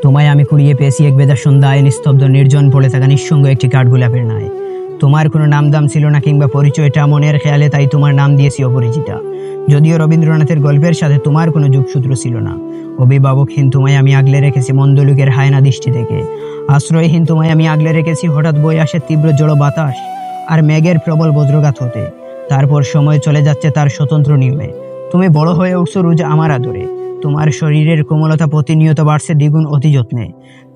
তোমায় আমি কুড়িয়ে পেয়েছি এক বেদা সন্ধ্যায়, নিস্তব্ধ নির্জন পড়ে থাকা নিঃসঙ্গ একটি কাঠগোলাপের ন্যায়। তোমার কোনো নামদাম ছিল না কিংবা পরিচয়টা মনের খেয়ালে, তাই তোমার নাম দিয়েছি অপরিচিতা। যদিও রবীন্দ্রনাথের গল্পের সাথে তোমার কোনো যোগসূত্র ছিল না। অভিভাবকহীন তোমায় আমি আগলে রেখেছি মন্দলোকের হায়না দৃষ্টি থেকে। আশ্রয়হীন তোমায় আমি আগলে রেখেছি হঠাৎ বয়ে আসে তীব্র জড় বাতাস আর মেঘের প্রবল বজ্রঘাত হতে। তারপর সময় চলে যাচ্ছে তার স্বতন্ত্র নিয়মে। তুমি বড় হয়ে উঠছো রোজ আমার আদরে। তোমার শরীরের কোমলতা প্রতিনিয়ত বাড়ছে দ্বিগুণ অতি যত্নে।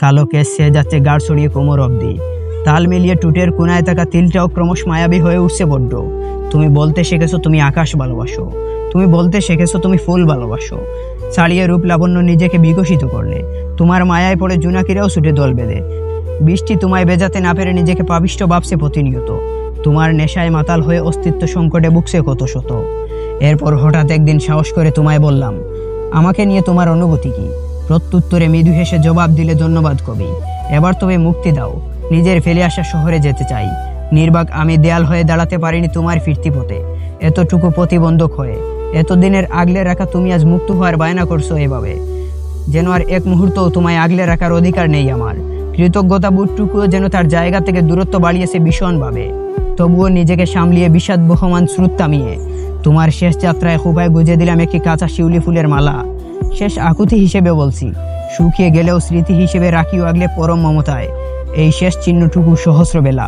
কালো কেশ ছেয়ে যাচ্ছে গাঢ় ছড়িয়ে কোমর অবধি। তাল মিলিয়ে টুটের কোনায় থাকা তিলটাও ক্রমশ মায়াবী হয়ে উঠছে বড্ড। তুমি বলতে শিখেছো তুমি আকাশ ভালোবাসো। তুমি বলতে শিখেছো তুমি ফুল ভালোবাসো। ছাড়িয়ে রূপ লাবণ্য নিজেকে বিকশিত করলে। তোমার মায়ায় পড়ে জোনাকিরাও ছুটে দল বেঁধে। বৃষ্টি তোমায় বেজাতে না পেরে নিজেকে পাপিষ্ট ভাবছে প্রতিনিয়ত। তোমার নেশায় মাতাল হয়ে অস্তিত্ব সংকটে ভুগছে কত শত। এরপর হঠাৎ একদিন সাহস করে তোমায় বললাম, আমাকে নিয়ে তোমার অনুভূতি কি? প্রত্যুত্তরে মৃদু হেসে জবাব দিলে, ধন্যবাদ কবি, এবার তবে মুক্তি দাও। নিজের ফেলে আসা শহরে যেতে চাই। নির্বাক আমি দেয়াল হয়ে দাঁড়াতে পারিনি তোমার ফিরতি পথে। এতটুকু প্রতিবন্ধক হয়ে এতদিনের আগলে রাখা তুমি আজ মুক্ত হওয়ার বায়না করছো এভাবে, যেন আর এক মুহূর্তও তোমায় আগলে রাখার অধিকার নেই আমার। কৃতজ্ঞতা বোধটুকুও যেন তার জায়গা থেকে দূরত্ব বাড়িয়েছে ভীষণভাবে। তবুও নিজেকে সামলিয়ে বিষাদ বহমান স্রোত থামিয়ে তোমার শেষ যাত্রায় খোপায় গুজে দিলাম একটি কাঁচা শিউলি ফুলের মালা। শেষ আকুতি হিসেবে বলছি, শুকিয়ে গেলেও স্মৃতি হিসেবে রাখিও আগলে পরম মমতায় এই শেষ চিহ্নটুকু সহস্র বেলা।